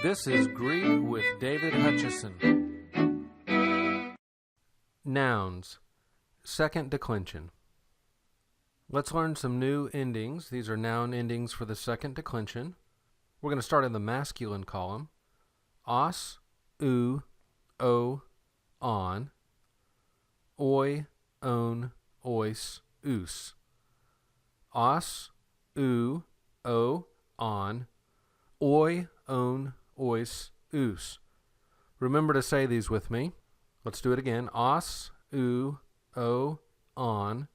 This is Greek with David Hutchison. Nouns, second declension. Let's learn some new endings. These are noun endings for the second declension. We're going to start in the masculine column. Os, ou, o, on. Oi, on, ois, ous. Os, ou, o, on. Oi, on, ois, ous. Remember to say these with me. Let's do it again. Os, ou, o, on.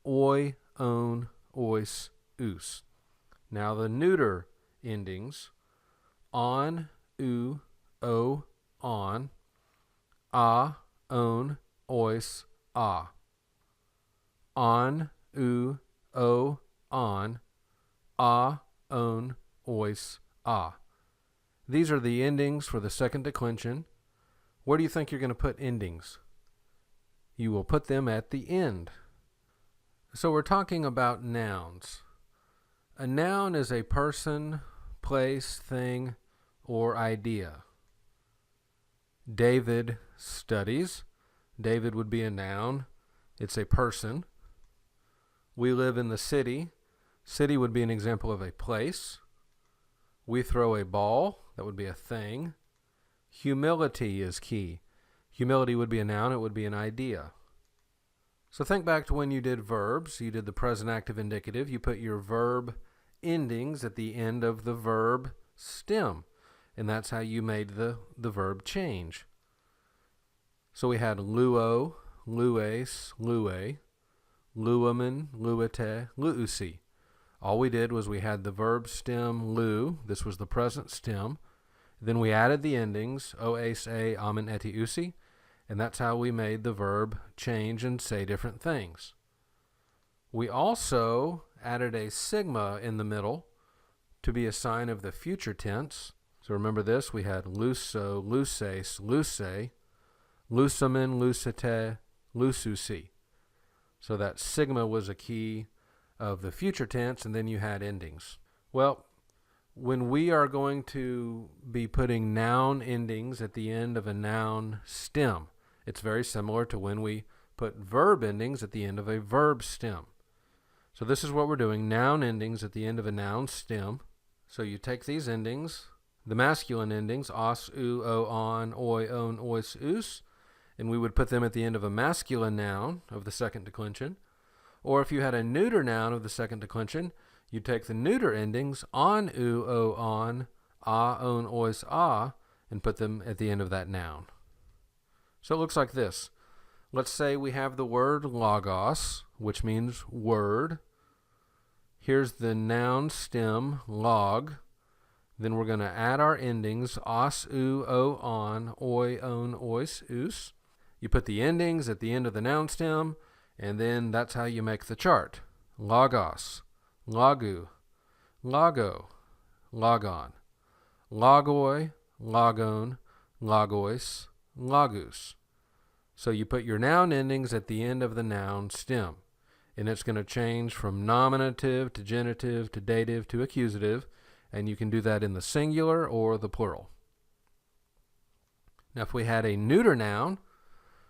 Oi, on, ois, ous. Now the neuter endings. On, ou, o, on. A, on, ois, a. On, ou, o, on. A, on, ois, a. These are the endings for the second declension. Where do you think you're going to put endings? You will put them at the end. So we're talking about nouns. A noun is a person, place, thing, or idea. David studies. David would be a noun. It's a person. We live in the city. City would be an example of a place. We throw a ball. That would be a thing. Humility is key. Humility would be a noun. It would be an idea. So think back to when you did verbs. You did the present active indicative. You put your verb endings at the end of the verb stem. And that's how you made the verb change. So we had luo, lues, lue, luamen, luete, luusi. All we did was we had the verb stem lu. This was the present stem. Then we added the endings oes, a, amen, eti, usi. And that's how we made the verb change and say different things. We also added a sigma in the middle to be a sign of the future tense. So remember this, we had luso, luses, luse, lusamen, lusete, lususi. So that sigma was a key of the future tense, and then you had endings. Well, when we are going to be putting noun endings at the end of a noun stem, it's very similar to when we put verb endings at the end of a verb stem. So this is what we're doing, noun endings at the end of a noun stem. So you take these endings, the masculine endings, os, ou, o, on, oi, on, ois, ous, and we would put them at the end of a masculine noun of the second declension. Or if you had a neuter noun of the second declension, you'd take the neuter endings, on, ou, o, on, a, on, ois, a, and put them at the end of that noun. So it looks like this. Let's say we have the word logos, which means word. Here's the noun stem, log. Then we're going to add our endings, os, ou, o, on, oi, on, ois, ous. You put the endings at the end of the noun stem, and then that's how you make the chart. Logos, logu, logo, logon, logoi, logon, logois, logus. So you put your noun endings at the end of the noun stem, and it's going to change from nominative to genitive to dative to accusative, and you can do that in the singular or the plural. Now if we had a neuter noun,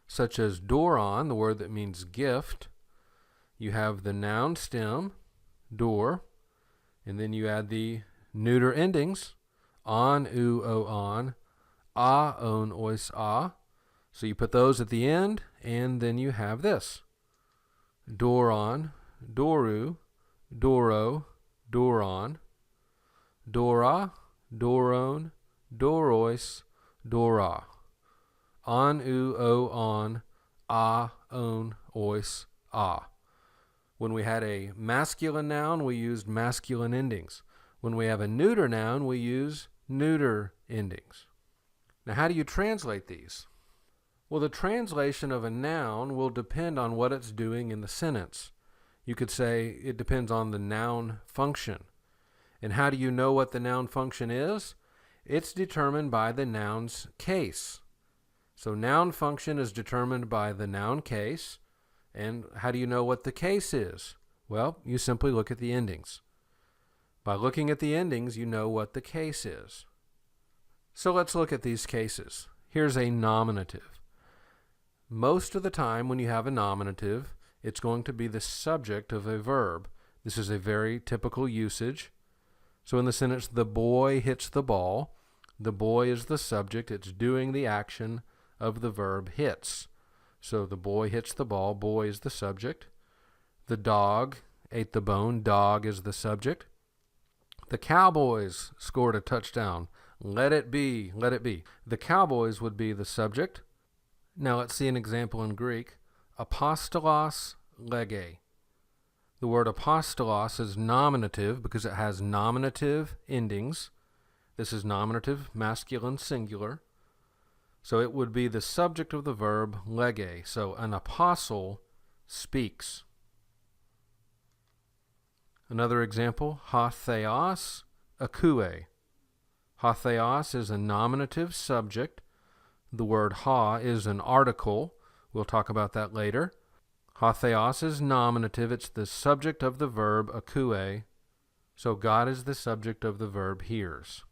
such as doron, the word that means gift, you have the noun stem, door, and then you add the neuter endings, on, ou, o, on, a, on, ois, a. So you put those at the end, and then you have this. Doron, doru, doro, doron, dora, doron, dorois, dora. On, ou, o, on, a, on, ois, a. When we had a masculine noun, we used masculine endings. When we have a neuter noun, we use neuter endings. Now, how do you translate these? Well, the translation of a noun will depend on what it's doing in the sentence. You could say it depends on the noun function. And how do you know what the noun function is? It's determined by the noun's case. So noun function is determined by the noun case. And how do you know what the case is? Well, you simply look at the endings. By looking at the endings, you know what the case is. So let's look at these cases. Here's a nominative. Most of the time when you have a nominative, it's going to be the subject of a verb. This is a very typical usage. So in the sentence, the boy hits the ball, the boy is the subject. It's doing the action of the verb hits. So the boy hits the ball, boy is the subject. The dog ate the bone, dog is the subject. The Cowboys scored a touchdown. Let it be, let it be. The Cowboys would be the subject. Now let's see an example in Greek. Apostolos lege. The word apostolos is nominative because it has nominative endings. This is nominative, masculine, singular. So it would be the subject of the verb lege. So an apostle speaks. Another example, ha theos akue. Ha theos is a nominative subject. The word ha is an article. We'll talk about that later. Ha theos is nominative. It's the subject of the verb akue. So God is the subject of the verb hears.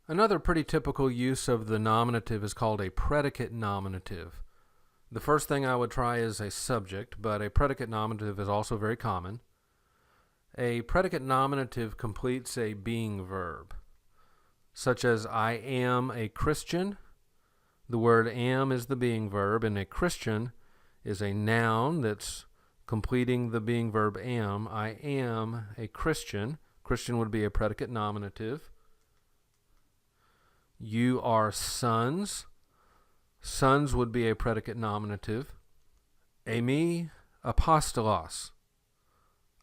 Another pretty typical use of the nominative is called a predicate nominative. The first thing I would try is a subject, but a predicate nominative is also very common. A predicate nominative completes a being verb, such as I am a Christian. The word am is the being verb, and a Christian is a noun that's completing the being verb am. I am a Christian. Christian would be a predicate nominative. You are sons. Sons would be a predicate nominative. Emi apostolos.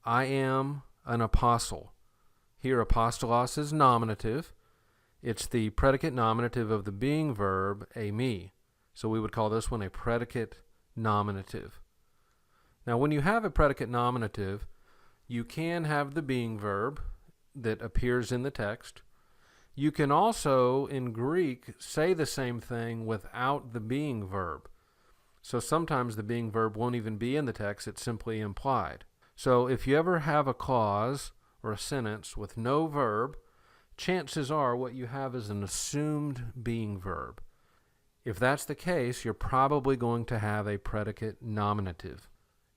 I am an apostle. Here apostolos is nominative. It's the predicate nominative of the being verb emi. So we would call this one a predicate nominative. Now when you have a predicate nominative, you can have the being verb that appears in the text. You can also, in Greek, say the same thing without the being verb. So sometimes the being verb won't even be in the text, it's simply implied. So if you ever have a clause or a sentence with no verb, chances are what you have is an assumed being verb. If that's the case, you're probably going to have a predicate nominative.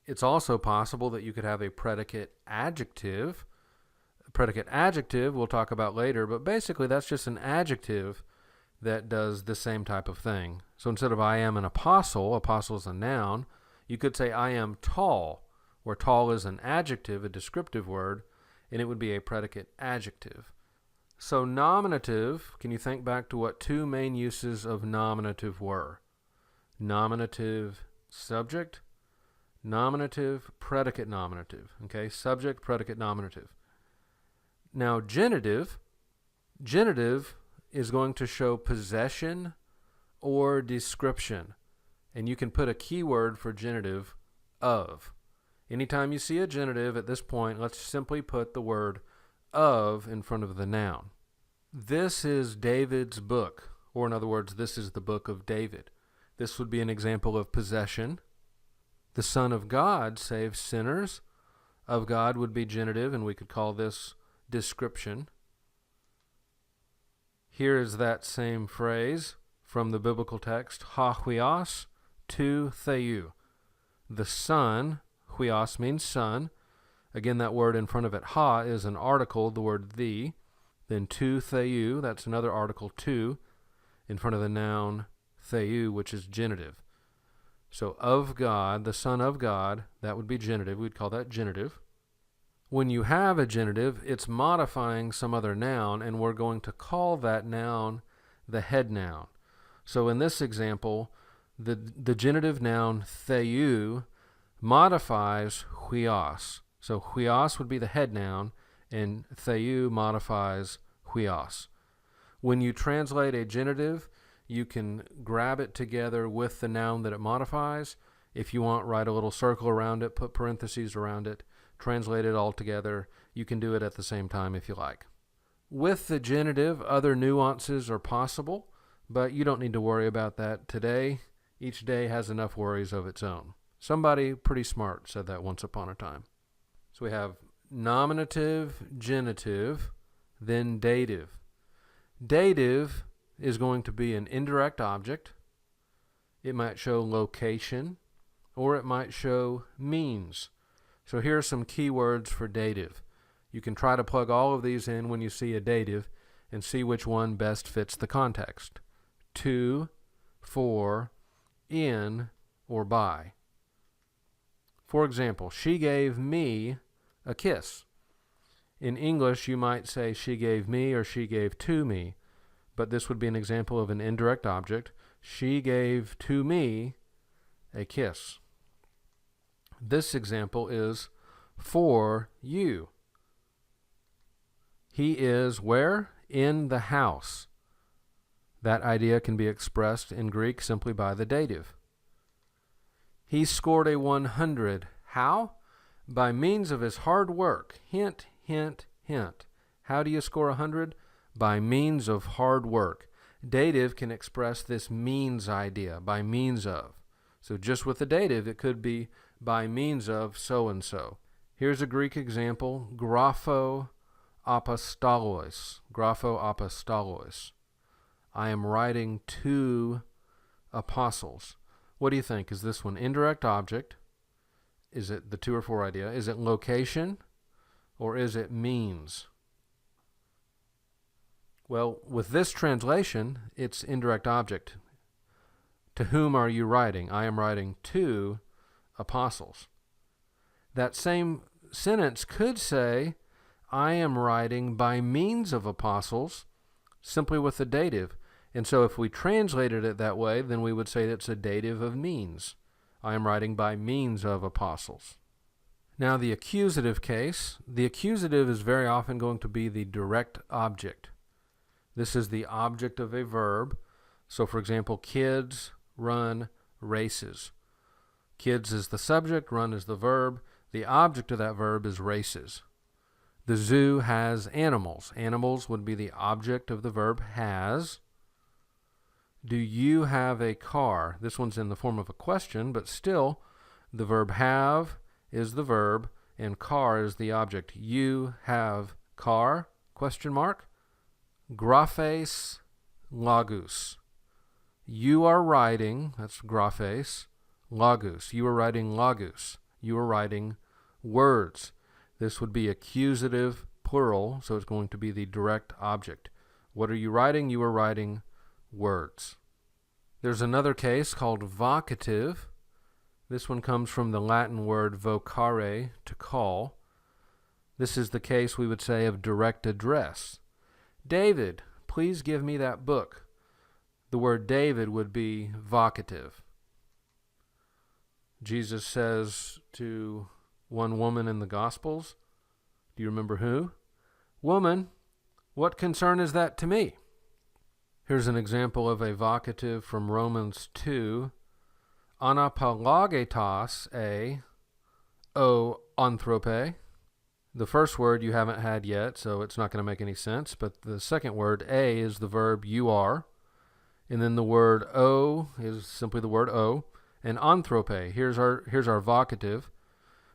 It's also possible that you could have a predicate adjective. A predicate adjective we'll talk about later, but basically that's just an adjective that does the same type of thing. So instead of I am an apostle, apostle is a noun, you could say I am tall, where tall is an adjective, a descriptive word, and it would be a predicate adjective. So nominative, can you think back to what two main uses of nominative were? Nominative subject, nominative predicate nominative. Okay, subject, predicate, nominative. Now genitive is going to show possession or description. And you can put a keyword for genitive of. Anytime you see a genitive at this point, let's simply put the word of in front of the noun. This is David's book, or in other words, this is the book of David. This would be an example of possession. The Son of God saves sinners. Of God would be genitive, and we could call this description. Here is that same phrase from the biblical text, ha huios tu theou. The Son, huios means son. Again, that word in front of it, ha, is an article, the word the. Then tu theou, that's another article, tu, in front of the noun theou, which is genitive. So of God, the Son of God, that would be genitive. We'd call that genitive. When you have a genitive, it's modifying some other noun, and we're going to call that noun the head noun. So in this example, the genitive noun theou modifies huios. So huios would be the head noun, and theou modifies huios. When you translate a genitive, you can grab it together with the noun that it modifies. If you want, write a little circle around it, put parentheses around it, translate it all together. You can do it at the same time if you like. With the genitive, other nuances are possible, but you don't need to worry about that today. Each day has enough worries of its own. Somebody pretty smart said that once upon a time. So we have nominative, genitive, then dative. Dative is going to be an indirect object. It might show location, or it might show means. So here are some keywords for dative. You can try to plug all of these in when you see a dative and see which one best fits the context. To, for, in, or by. For example, she gave me a kiss. In English, you might say she gave me or she gave to me, but this would be an example of an indirect object. She gave to me a kiss. This example is for you. He is where? In the house. That idea can be expressed in Greek simply by the dative. He scored a 100. How? By means of his hard work. Hint, hint, hint. How do you score 100? By means of hard work. Dative can express this means idea, by means of. So just with the dative, it could be by means of so-and-so. Here's a Greek example, grapho apostolos. Grapho apostolos. I am writing to apostles. What do you think? Is this one indirect object? Is it the to or for idea? Is it location? Or is it means? Well, with this translation, it's indirect object. To whom are you writing? I am writing to apostles. That same sentence could say, I am writing by means of apostles, simply with the dative. And so if we translated it that way, then we would say it's a dative of means. I am writing by means of apostles. Now the accusative case, the accusative is very often going to be the direct object. This is the object of a verb. So for example, kids run races. Kids is the subject, run is the verb. The object of that verb is races. The zoo has animals. Animals would be the object of the verb has. Do you have a car? This one's in the form of a question, but still the verb have is the verb and car is the object. You have car? Question mark. Graphes logus. You are writing, that's graphes, logus. You are writing logus. You are writing words. This would be accusative plural, so it's going to be the direct object. What are you writing? You are writing words. There's another case called vocative. This one comes from the Latin word vocare, to call. This is the case, we would say, of direct address. David, please give me that book. The word David would be vocative. Jesus says to one woman in the Gospels, do you remember who? Woman, what concern is that to me? Here's an example of a vocative from Romans 2. Anapologetos o anthrope. The first word you haven't had yet, so it's not going to make any sense, but the second word, a, is the verb you are, and then the word o is simply the word o, and anthrope, here's our vocative.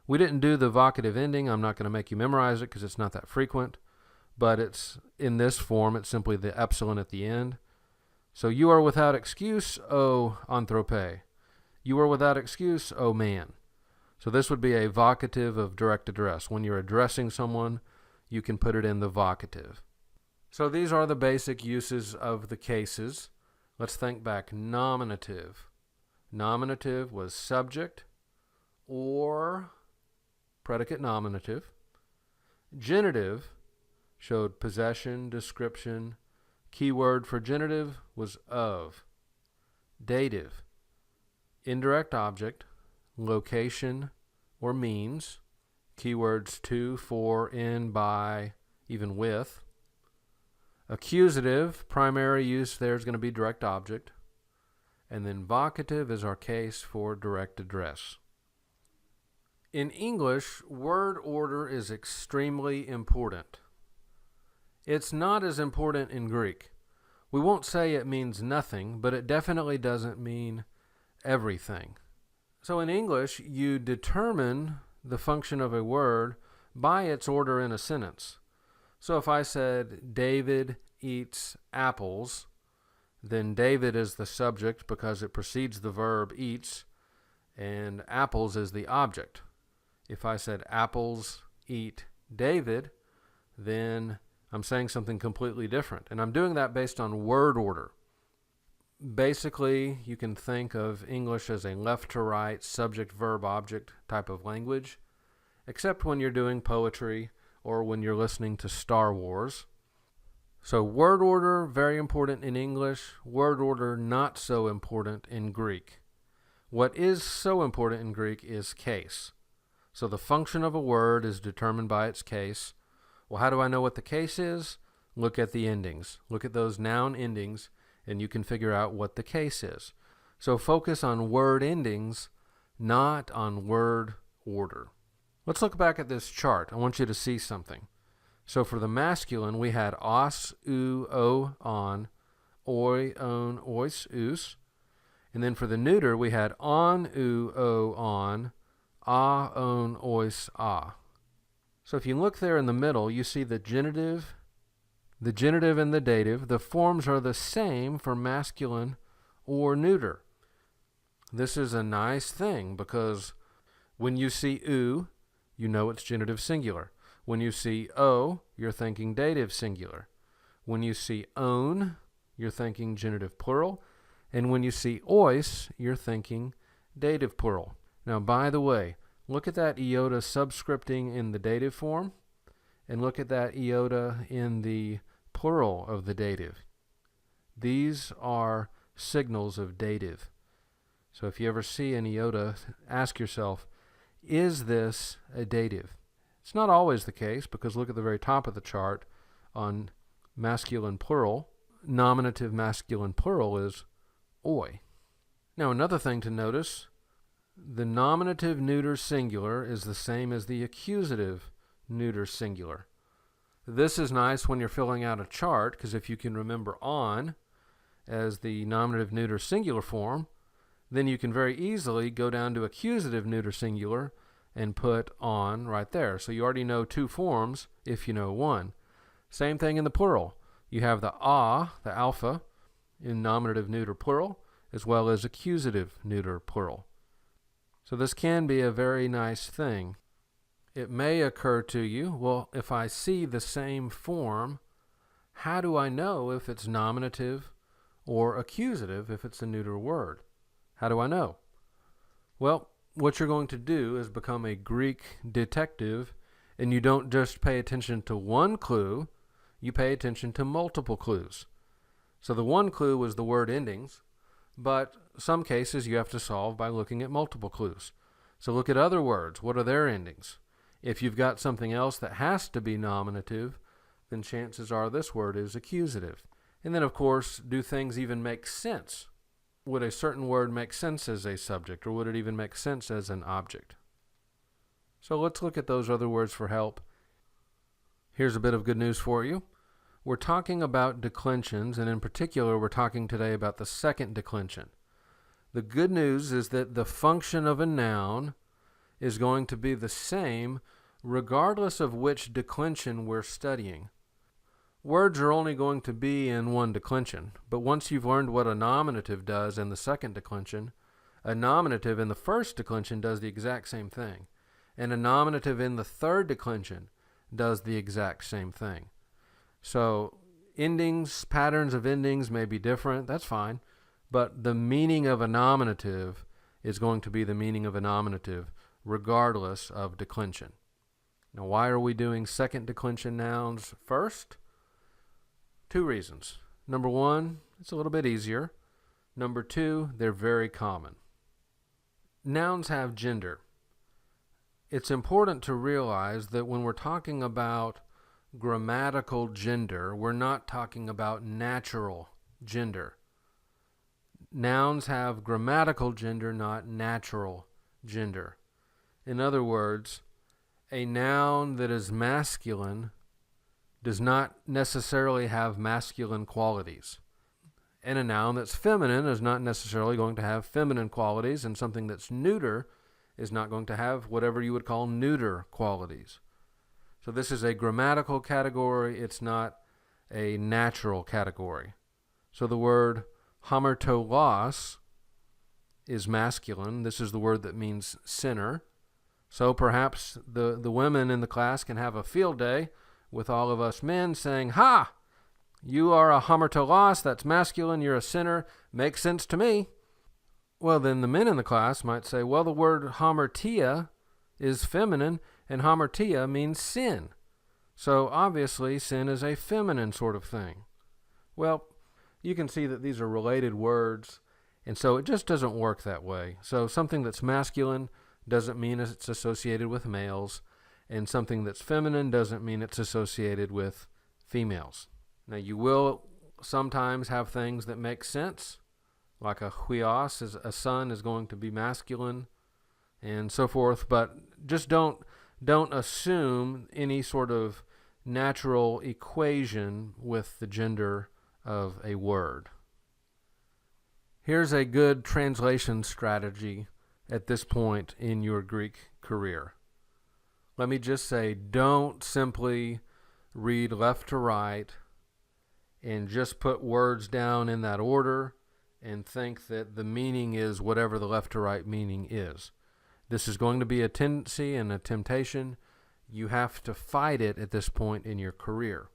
We didn't do the vocative ending. I'm not going to make you memorize it because it's not that frequent, but it's in this form. It's simply the epsilon at the end. So you are without excuse, O anthrope. You are without excuse, O man. So this would be a vocative of direct address. When you're addressing someone, you can put it in the vocative. So these are the basic uses of the cases. Let's think back. Nominative. Nominative was subject or predicate nominative. Genitive showed possession, description. Keyword for genitive was of. Dative, indirect object, location or means. Keywords to, for, in, by, even with. Accusative, primary use there is going to be direct object. And then vocative is our case for direct address. In English, word order is extremely important. It's not as important in Greek. We won't say it means nothing, but it definitely doesn't mean everything. So in English, you determine the function of a word by its order in a sentence. So if I said, David eats apples, Then David is the subject because it precedes the verb eats, and apples is the object. If I said apples eat David, then I'm saying something completely different. And I'm doing that based on word order. Basically, you can think of English as a left to right subject-verb-object type of language, except when you're doing poetry or when you're listening to Star Wars. So word order, very important in English. Word order, not so important in Greek. What is so important in Greek is case. So the function of a word is determined by its case. Well, how do I know what the case is? Look at the endings. Look at those noun endings, and you can figure out what the case is. So focus on word endings, not on word order. Let's look back at this chart. I want you to see something. So for the masculine, we had os, u, o, on, oi, on, ois, us. And then for the neuter, we had on, u, o, on, a, on, ois, a. So if you look there in the middle, you see the genitive and the dative. The forms are the same for masculine or neuter. This is a nice thing because when you see u, you know it's genitive singular. When you see o, you're thinking dative singular. When you see own, you're thinking genitive plural. And when you see ois, you're thinking dative plural. Now, by the way, look at that iota subscripting in the dative form, and look at that iota in the plural of the dative. These are signals of dative. So if you ever see an iota, ask yourself, is this a dative? It's not always the case, because look at the very top of the chart on masculine plural. Nominative masculine plural is oi. Now, another thing to notice, the nominative neuter singular is the same as the accusative neuter singular. This is nice when you're filling out a chart, because if you can remember on as the nominative neuter singular form, then you can very easily go down to accusative neuter singular and put on right there. So you already know two forms if you know one. Same thing in the plural. You have the the alpha, in nominative neuter plural, as well as accusative neuter plural. So this can be a very nice thing. It may occur to you, well, if I see the same form, how do I know if it's nominative or accusative if it's a neuter word? How do I know? Well, what you're going to do is become a Greek detective, and you don't just pay attention to one clue, you pay attention to multiple clues. So the one clue was the word endings, but some cases you have to solve by looking at multiple clues. So look at other words. What are their endings? If you've got something else that has to be nominative, then chances are this word is accusative. And then, of course, do things even make sense? Would a certain word make sense as a subject, or would it even make sense as an object? So let's look at those other words for help. Here's a bit of good news for you. We're talking about declensions, and in particular, we're talking today about the second declension. The good news is that the function of a noun is going to be the same regardless of which declension we're studying. Words are only going to be in one declension, but once you've learned what a nominative does in the second declension, a nominative in the first declension does the exact same thing, and a nominative in the third declension does the exact same thing. So endings, patterns of endings may be different, that's fine, but the meaning of a nominative is going to be the meaning of a nominative regardless of declension. Now, why are we doing second declension nouns first? Two reasons. Number one, it's a little bit easier. Number two, they're very common. Nouns have gender. It's important to realize that when we're talking about grammatical gender, we're not talking about natural gender. Nouns have grammatical gender, not natural gender. In other words, a noun that is masculine does not necessarily have masculine qualities. And a noun that's feminine is not necessarily going to have feminine qualities, and something that's neuter is not going to have whatever you would call neuter qualities. So this is a grammatical category, it's not a natural category. So the word Hamartolos is masculine. This is the word that means sinner. So perhaps the women in the class can have a field day with all of us men saying, "Ha! You are a hamartolos, that's masculine, you're a sinner, makes sense to me." Well, then the men in the class might say, well, the word hamartia is feminine, and hamartia means sin. So obviously sin is a feminine sort of thing. Well, you can see that these are related words, and so it just doesn't work that way. So something that's masculine doesn't mean it's associated with males, and something that's feminine doesn't mean it's associated with females. Now, you will sometimes have things that make sense, like a huios, is a son, is going to be masculine, and so forth, but just don't assume any sort of natural equation with the gender of a word. Here's a good translation strategy at this point in your Greek career. Let me just say, don't simply read left to right and just put words down in that order and think that the meaning is whatever the left to right meaning is. This is going to be a tendency and a temptation. You have to fight it at this point in your career.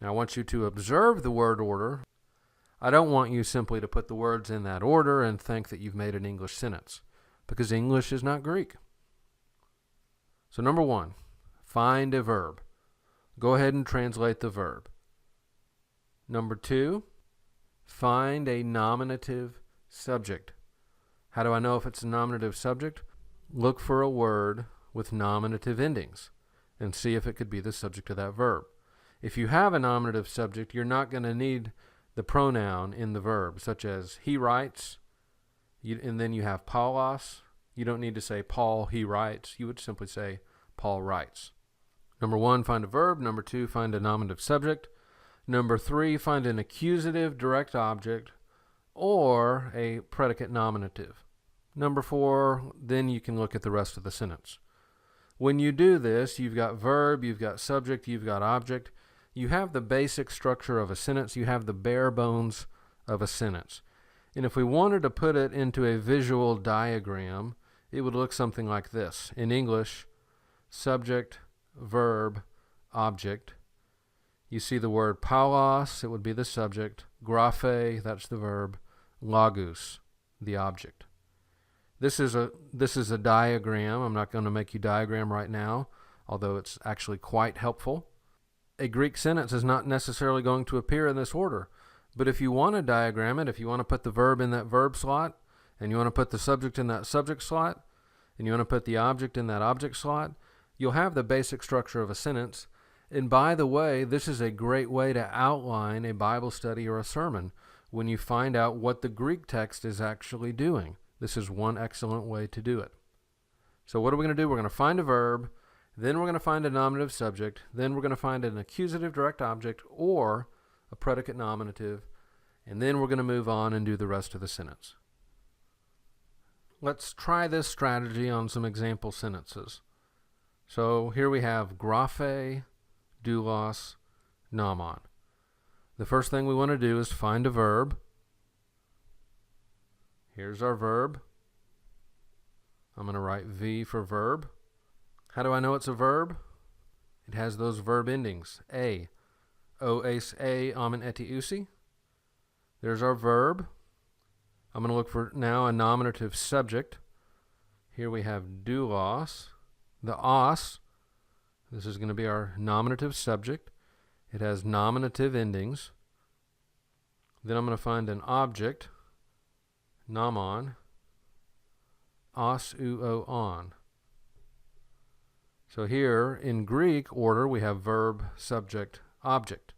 Now, I want you to observe the word order. I don't want you simply to put the words in that order and think that you've made an English sentence, because English is not Greek. So number one, find a verb. Go ahead and translate the verb. Number two, find a nominative subject. How do I know if it's a nominative subject? Look for a word with nominative endings and see if it could be the subject of that verb. If you have a nominative subject, you're not going to need the pronoun in the verb, such as he writes, and then you have Paulos. You don't need to say Paul, he writes. You would simply say Paul writes. Number one, find a verb. Number two, find a nominative subject. Number three, find an accusative direct object or a predicate nominative. Number four, then you can look at the rest of the sentence. When you do this, you've got verb, you've got subject, you've got object. You have the basic structure of a sentence. You have the bare bones of a sentence. And if we wanted to put it into a visual diagram, it would look something like this. In English, subject, verb, object. You see the word paulos, it would be the subject. Graphe, that's the verb. Logos, the object. This is a diagram. I'm not going to make you diagram right now, although it's actually quite helpful. A Greek sentence is not necessarily going to appear in this order, but if you want to diagram it, if you want to put the verb in that verb slot, and you want to put the subject in that subject slot, and you want to put the object in that object slot, you'll have the basic structure of a sentence. And by the way, this is a great way to outline a Bible study or a sermon when you find out what the Greek text is actually doing. This is one excellent way to do it. So what are we going to do? We're going to find a verb, then we're going to find a nominative subject, then we're going to find an accusative direct object or a predicate nominative, and then we're going to move on and do the rest of the sentence. Let's try this strategy on some example sentences. So here we have graphe, doulos, nomon. The first thing we want to do is find a verb. Here's our verb. I'm going to write V for verb. How do I know it's a verb? It has those verb endings. A. Oes a amen etiusi. There's our verb. I'm going to look for now a nominative subject. Here we have doulos. The os. This is going to be our nominative subject. It has nominative endings. Then I'm going to find an object. Nomon. Os uo on. So here in Greek order we have verb, subject, object.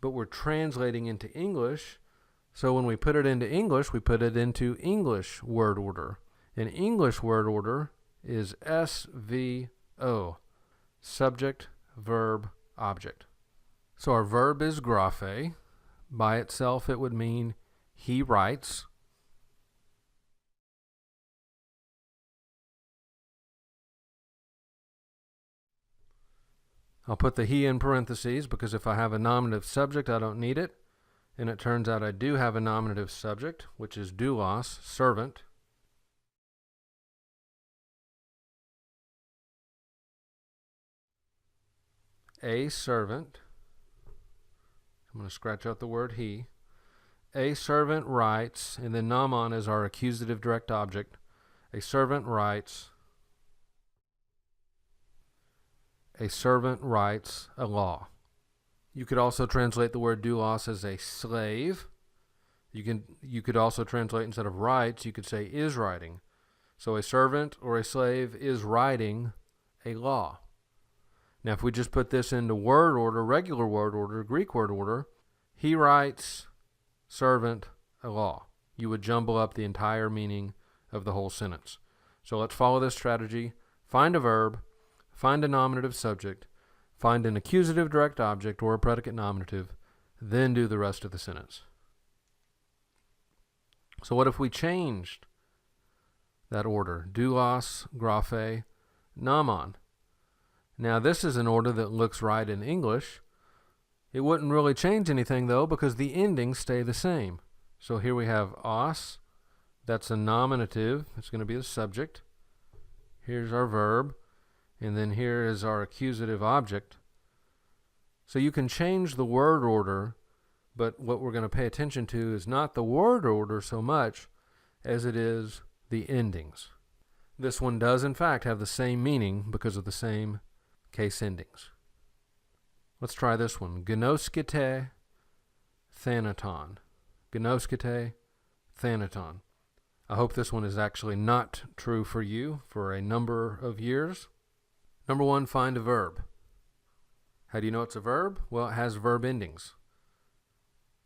But we're translating into English, so when we put it into English, we put it into English word order. And English word order is SVO, subject, verb, object. So our verb is graphe. By itself it would mean he writes. I'll put the he in parentheses because if I have a nominative subject, I don't need it. And it turns out I do have a nominative subject, which is doulos, servant. A servant. I'm going to scratch out the word he. A servant writes, and then nomon is our accusative direct object. A servant writes. A servant writes a law. You could also translate the word doulos as a slave. You could also translate, instead of writes, you could say is writing. So a servant or a slave is writing a law. Now, if we just put this into word order, regular word order, Greek word order, he writes, servant, a law. You would jumble up the entire meaning of the whole sentence. So let's follow this strategy. Find a verb, find a nominative subject, find an accusative direct object or a predicate nominative, then do the rest of the sentence. So what if we changed that order? Doulos, graphe, nomon. Now this is an order that looks right in English. It wouldn't really change anything though, because the endings stay the same. So here we have os. That's a nominative. It's going to be the subject. Here's our verb. And then here is our accusative object. So you can change the word order, but what we're going to pay attention to is not the word order so much as it is the endings. This one does in fact have the same meaning because of the same case endings. Let's try this one. Gnoskete, thanaton. Gnoskete, thanaton. I hope this one is actually not true for you for a number of years. Number one, find a verb. How do you know it's a verb? Well, it has verb endings.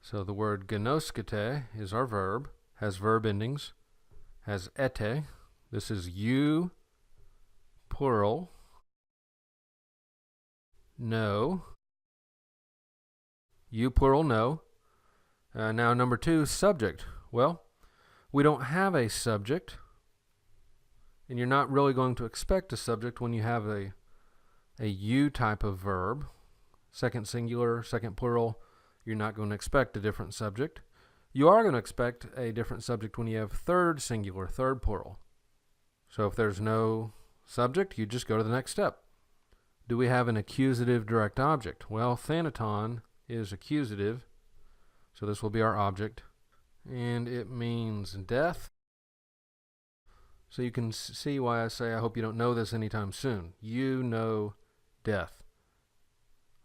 So the word gnoskete is our verb, has verb endings, has ete. This is you, plural. No. You, plural, no. Now number two, subject. Well, we don't have a subject, and you're not really going to expect a subject when you have a you type of verb. Second singular, second plural, you're not going to expect a different subject. You are going to expect a different subject when you have third singular, third plural. So if there's no subject, you just go to the next step. Do we have an accusative direct object? Well, thanaton is accusative, so this will be our object, and it means death. So you can see why I say I hope you don't know this anytime soon. You know death.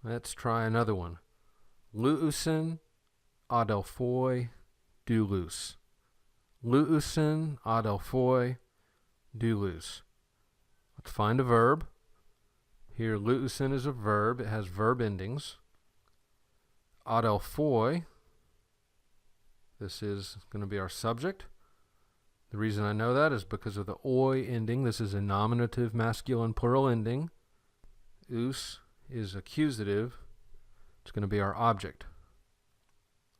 Let's try another one. Luusin adelphoi doulos. Luusin adelphoi doulos. Let's find a verb. Here, luusin is a verb. It has verb endings. Adelphoi, this is going to be our subject. The reason I know that is because of the oi ending. This is a nominative masculine plural ending. Us is accusative. It's going to be our object.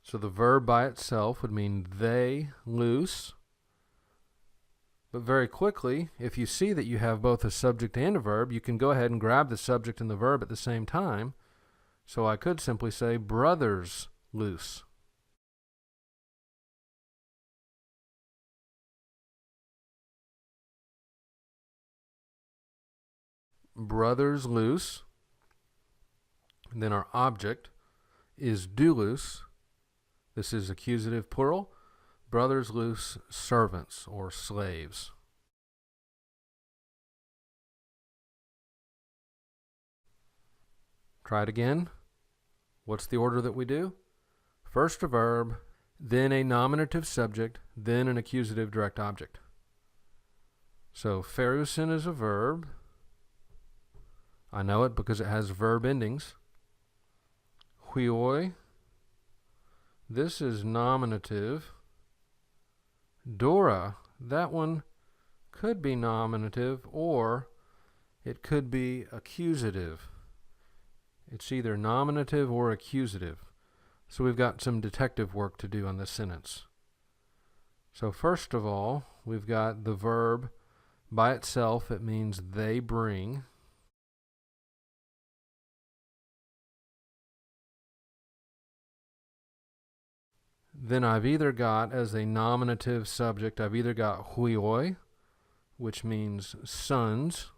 So the verb by itself would mean they loose. But very quickly, if you see that you have both a subject and a verb, you can go ahead and grab the subject and the verb at the same time. So I could simply say brothers loose. Brothers loose. And then our object is doulos. This is accusative plural. Brothers loose servants or slaves. Try it again. What's the order that we do? First a verb, then a nominative subject, then an accusative direct object. So pharusin is a verb. I know it because it has verb endings. Huioi, this is nominative. Dora, that one could be nominative or it could be accusative. It's either nominative or accusative. So we've got some detective work to do on this sentence. So first of all, we've got the verb by itself. It means they bring. Then I've either got, as a nominative subject, I've either got huioi, which means sons,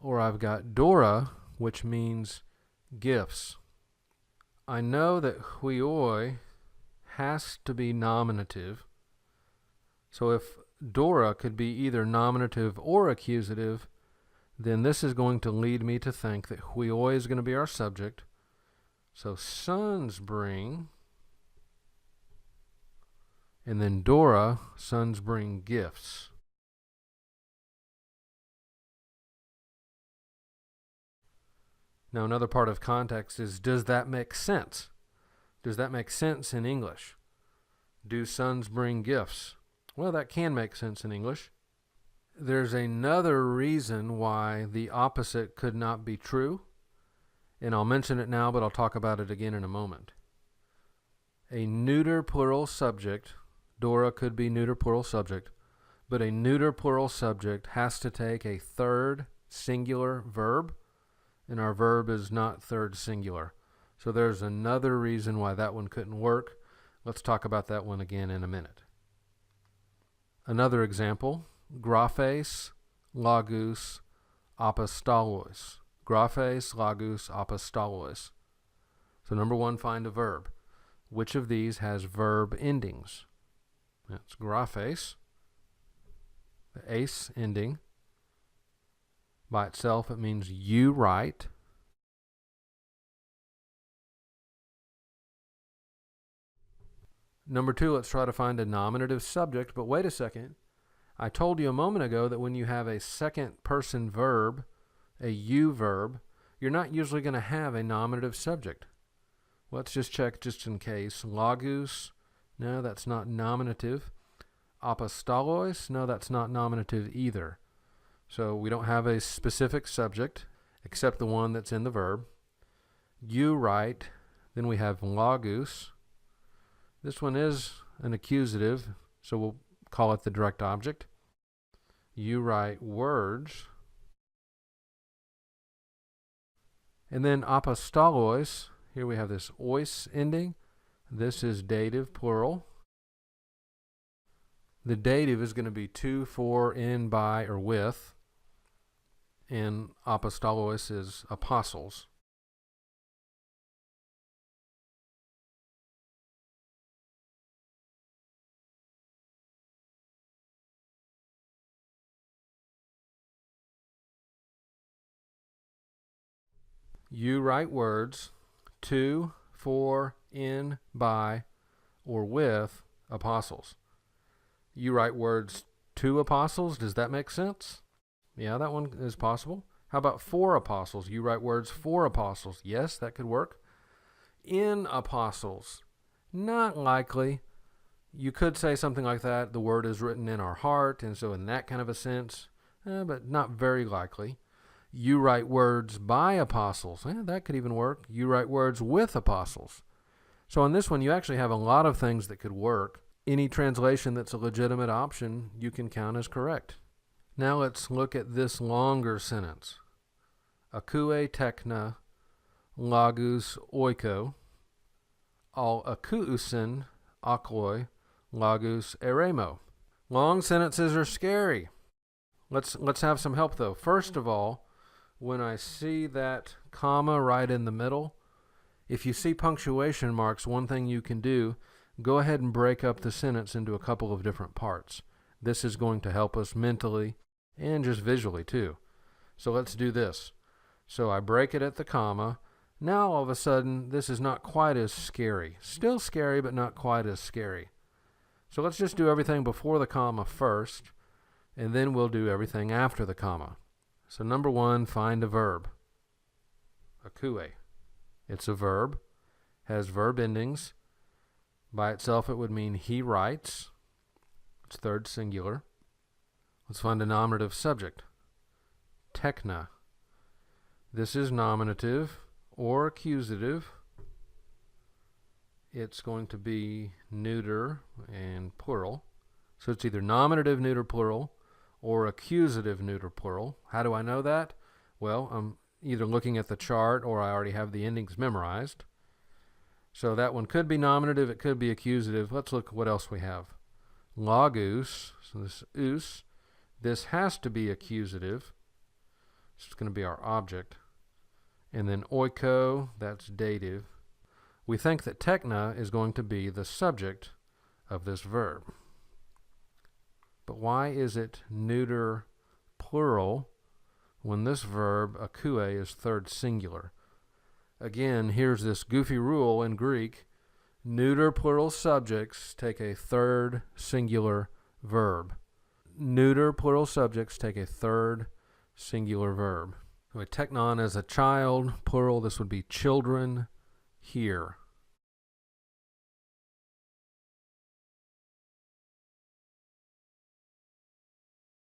or I've got Dora, which means gifts. I know that huioi has to be nominative. So if Dora could be either nominative or accusative, then this is going to lead me to think that huioi is going to be our subject. So sons bring, and then Dora, sons bring gifts. Now another part of context is, does that make sense? Does that make sense in English? Do sons bring gifts? Well, that can make sense in English. There's another reason why the opposite could not be true, and I'll mention it now, but I'll talk about it again in a moment. A neuter plural subject, Dora could be neuter plural subject, but a neuter plural subject has to take a third singular verb, and our verb is not third singular. So there's another reason why that one couldn't work. Let's talk about that one again in a minute. Another example, graphes, lagus, apostolos. Graphes, lagus, apostolos. So number one, find a verb. Which of these has verb endings? That's graphes, the ace ending. By itself, it means you write. Number two, let's try to find a nominative subject, but wait a second. I told you a moment ago that when you have a second person verb, a you verb, you're not usually going to have a nominative subject. Let's just check just in case. Lagus, no, that's not nominative. Apostolos, no, that's not nominative either. So we don't have a specific subject except the one that's in the verb. You write, then we have lagus. This one is an accusative, so we'll call it the direct object. You write words. And then apostolos, here we have this ois ending. This is dative, plural. The dative is going to be to, for, in, by, or with. And apostolos is apostles. You write words to, for, in, by, or with apostles. You write words to apostles. Does that make sense? Yeah, that one is possible. How about for apostles? You write words for apostles. Yes, that could work. In apostles. Not likely. You could say something like that. The word is written in our heart, and so in that kind of a sense, but not very likely. You write words by apostles. That could even work. You write words with apostles. So on this one, you actually have a lot of things that could work. Any translation that's a legitimate option, you can count as correct. Now let's look at this longer sentence. Akue tekna lagus oiko, al akuusin akloi lagus eremo. Long sentences are scary. Let's have some help though. First of all, when I see that comma right in the middle, if you see punctuation marks, one thing you can do, go ahead and break up the sentence into a couple of different parts. This is going to help us mentally and just visually too. So let's do this. So I break it at the comma. Now all of a sudden, this is not quite as scary. Still scary, but not quite as scary. So let's just do everything before the comma first, and then we'll do everything after the comma. So number one, find a verb. Akue. It's a verb, has verb endings. By itself, it would mean he writes. It's third singular. Let's find a nominative subject. Tekna. This is nominative or accusative. It's going to be neuter and plural. So it's either nominative, neuter, plural, or accusative, neuter, plural. How do I know that? Well, I'm either looking at the chart or I already have the endings memorized. So that one could be nominative, it could be accusative. Let's look at what else we have. Logus, so this us, this has to be accusative. It's going to be our object. And then oiko, that's dative. We think that tekna is going to be the subject of this verb. But why is it neuter plural when this verb, akue, is third singular? Again, here's this goofy rule in Greek. Neuter plural subjects take a third singular verb. Neuter plural subjects take a third singular verb. So teknon as a child, plural, this would be children here.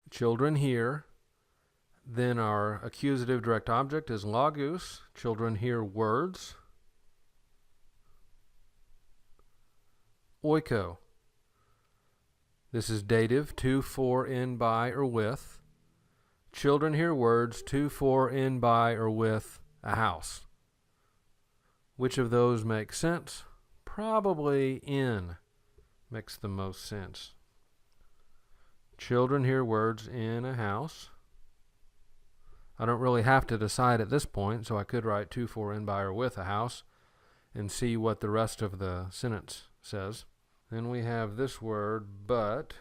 Children here. Then our accusative direct object is logus. Children hear words. Oiko. This is dative, to, for, in, by, or with. Children hear words to, for, in, by, or with a house. Which of those makes sense? Probably in makes the most sense. Children hear words in a house. I don't really have to decide at this point, so I could write to, for, in, by, or with a house and see what the rest of the sentence says. Then we have this word, but.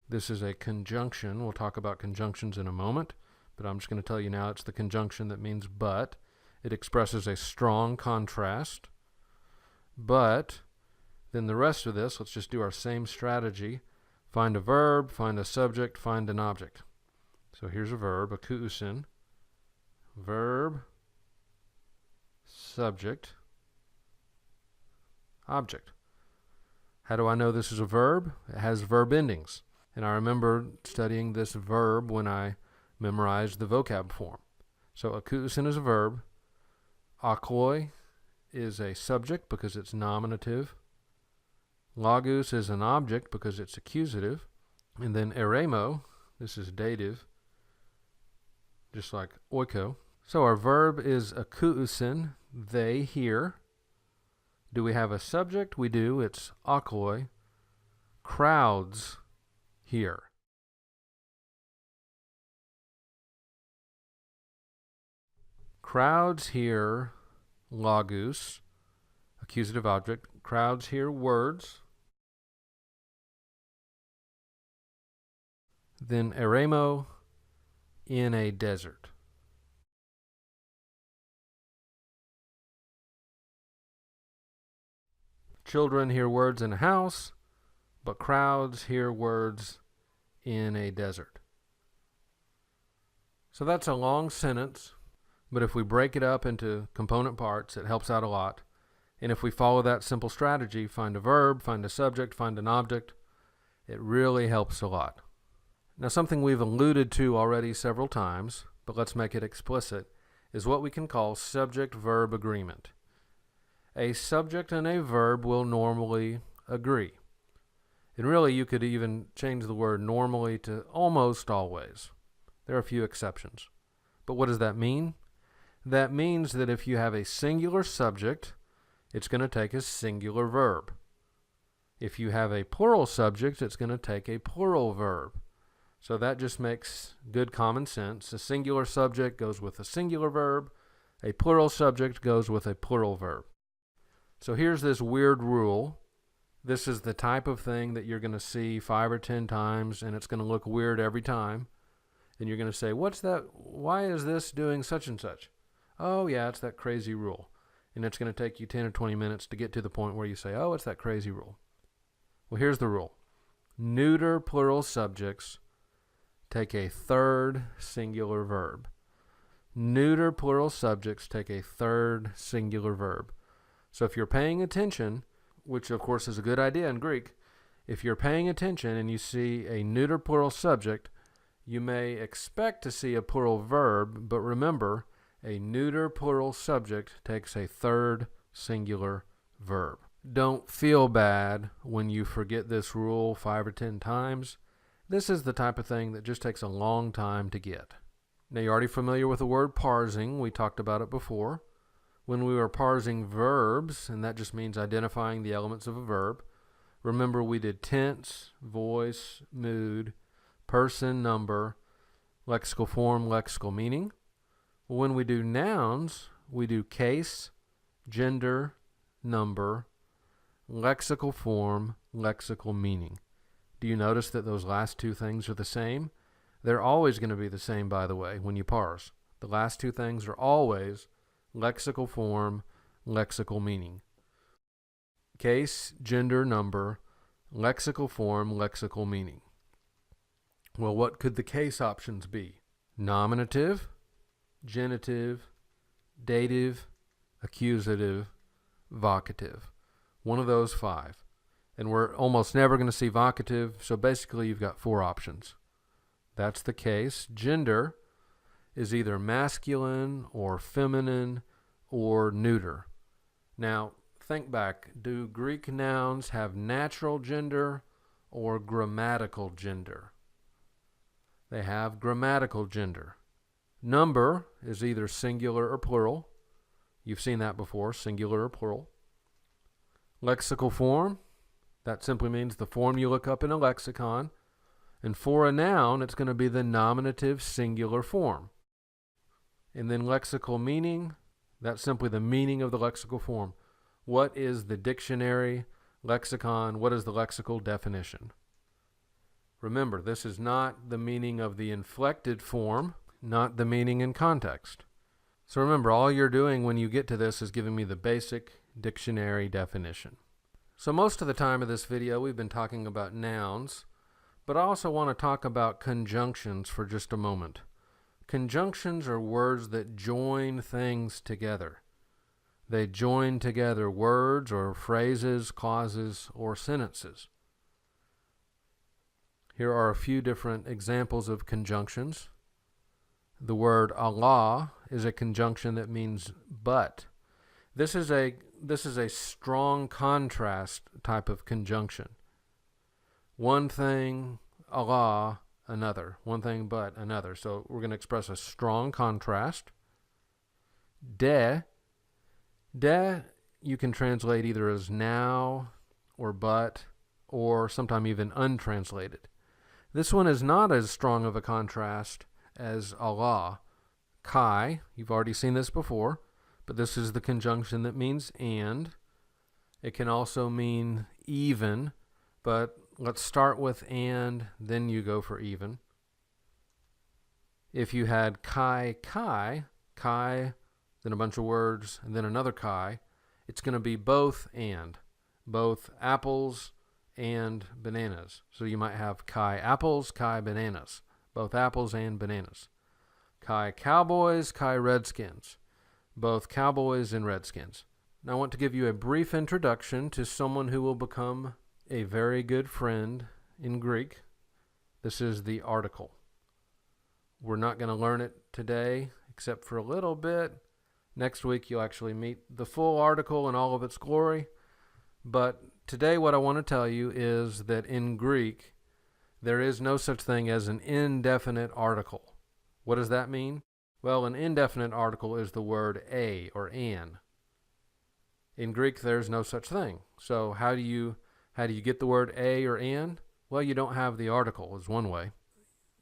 This is a conjunction. We'll talk about conjunctions in a moment, but I'm just going to tell you now it's the conjunction that means but. It expresses a strong contrast. But then the rest of this, let's just do our same strategy. Find a verb, find a subject, find an object. So here's a verb, akuusin. Verb, subject, object. How do I know this is a verb? It has verb endings. And I remember studying this verb when I memorized the vocab form. So akuusin is a verb. Akoi is a subject because it's nominative. Logus is an object because it's accusative. And then eremo, this is dative, just like oiko. So our verb is akuusin, they hear. Do we have a subject? We do. It's akoi. Crowds hear. Crowds hear logus, accusative object. Crowds hear words. Then eremo, in a desert. Children hear words in a house, but crowds hear words in a desert. So that's a long sentence, but if we break it up into component parts, it helps out a lot. And if we follow that simple strategy, find a verb, find a subject, find an object, it really helps a lot. Now, something we've alluded to already several times, but let's make it explicit, is what we can call subject-verb agreement. A subject and a verb will normally agree. And really, you could even change the word normally to almost always. There are a few exceptions. But what does that mean? That means that if you have a singular subject, it's going to take a singular verb. If you have a plural subject, it's going to take a plural verb. So that just makes good common sense. A singular subject goes with a singular verb. A plural subject goes with a plural verb. So here's this weird rule. This is the type of thing that you're going to see 5 or 10 times, and it's going to look weird every time. And you're going to say, what's that? Why is this doing such and such? Oh, yeah, it's that crazy rule. And it's going to take you 10 or 20 minutes to get to the point where you say, oh, it's that crazy rule. Well, here's the rule. Neuter plural subjects take a third singular verb. Neuter plural subjects take a third singular verb. So if you're paying attention, which of course is a good idea in Greek, if you're paying attention and you see a neuter plural subject, you may expect to see a plural verb, but remember, a neuter plural subject takes a third singular verb. Don't feel bad when you forget this rule 5 or 10 times. This is the type of thing that just takes a long time to get. Now, you're already familiar with the word parsing. We talked about it before. When we were parsing verbs, and that just means identifying the elements of a verb, remember we did tense, voice, mood, person, number, lexical form, lexical meaning. When we do nouns, we do case, gender, number, lexical form, lexical meaning. Do you notice that those last two things are the same? They're always going to be the same, by the way, when you parse. The last two things are always lexical form, lexical meaning. Case, gender, number, lexical form, lexical meaning. Well, what could the case options be? Nominative, genitive, dative, accusative, vocative. One of those five. And we're almost never going to see vocative, so basically you've got four options. That's the case. Gender is either masculine or feminine or neuter. Now, think back. Do Greek nouns have natural gender or grammatical gender? They have grammatical gender. Number is either singular or plural. You've seen that before, singular or plural. Lexical form, that simply means the form you look up in a lexicon. And for a noun, it's going to be the nominative singular form. And then lexical meaning, that's simply the meaning of the lexical form. What is the dictionary, lexicon, what is the lexical definition? Remember, this is not the meaning of the inflected form, not the meaning in context. So remember, all you're doing when you get to this is giving me the basic dictionary definition. So most of the time of this video, we've been talking about nouns, but I also want to talk about conjunctions for just a moment. Conjunctions are words that join things together. They join together words or phrases, clauses, or sentences. Here are a few different examples of conjunctions. The word Allah is a conjunction that means but. This is a strong contrast type of conjunction. One thing, Allah, another. One thing but another. So we're going to express a strong contrast. De you can translate either as now or but or sometime even untranslated. This one is not as strong of a contrast as Allah. Kai, you've already seen this before, but this is the conjunction that means and. It can also mean even, but let's start with and, then you go for even. If you had kai, then a bunch of words, and then another kai, it's going to be both and, both apples and bananas. So you might have kai apples, kai bananas, both apples and bananas. Kai cowboys, kai redskins, both cowboys and redskins. Now I want to give you a brief introduction to someone who will become a very good friend in Greek. This is the article. We're not going to learn it today, except for a little bit. Next week you'll actually meet the full article in all of its glory. But today what I want to tell you is that in Greek, there is no such thing as an indefinite article. What does that mean? Well, an indefinite article is the word a or an. In Greek, there's no such thing. So how do you get the word a or an? Well, you don't have the article is one way.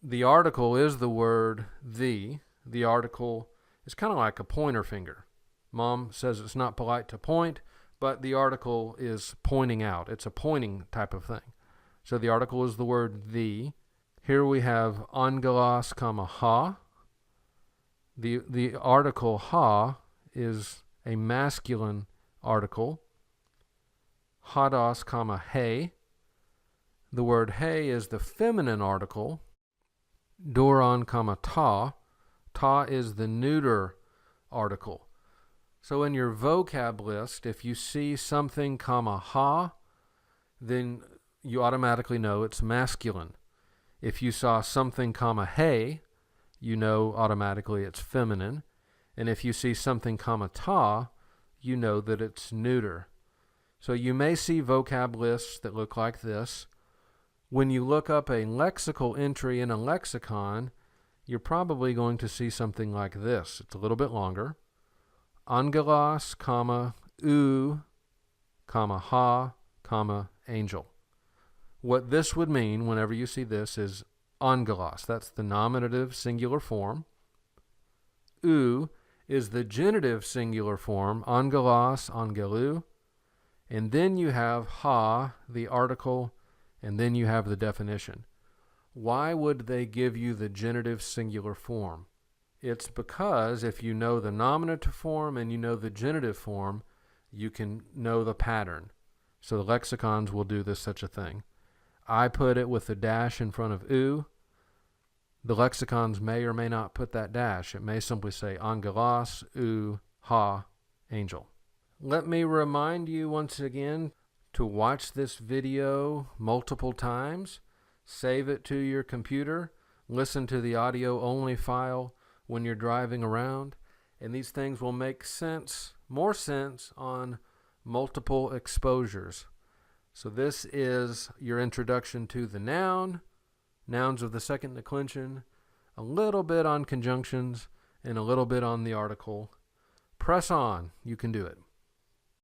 The article is the word the. The article is kind of like a pointer finger. Mom says it's not polite to point, but the article is pointing out. It's a pointing type of thing. So the article is the word the. Here we have angelos, ha. The article ha is a masculine article. Hados, he. The word he is the feminine article. Doron, ta. Ta is the neuter article. So in your vocab list, if you see something, ha, then you automatically know it's masculine. If you saw something, he, you know automatically it's feminine. And if you see something, ta, you know that it's neuter. So you may see vocab lists that look like this. When you look up a lexical entry in a lexicon, you're probably going to see something like this. It's a little bit longer. angelos, comma, u, comma, ha, comma, angel. What this would mean whenever you see this is angelos. That's the nominative singular form. U is the genitive singular form, angelos, angelou. And then you have ha, the article, and then you have the definition. Why would they give you the genitive singular form? It's because if you know the nominative form and you know the genitive form, you can know the pattern. So the lexicons will do this such a thing. I put it with a dash in front of u. The lexicons may or may not put that dash. It may simply say angelos, u, ha, angel. Let me remind you once again to watch this video multiple times. Save it to your computer. Listen to the audio-only file when you're driving around. And these things will make sense, more sense, on multiple exposures. So this is your introduction to the noun, nouns of the second declension, a little bit on conjunctions, and a little bit on the article. Press on. You can do it.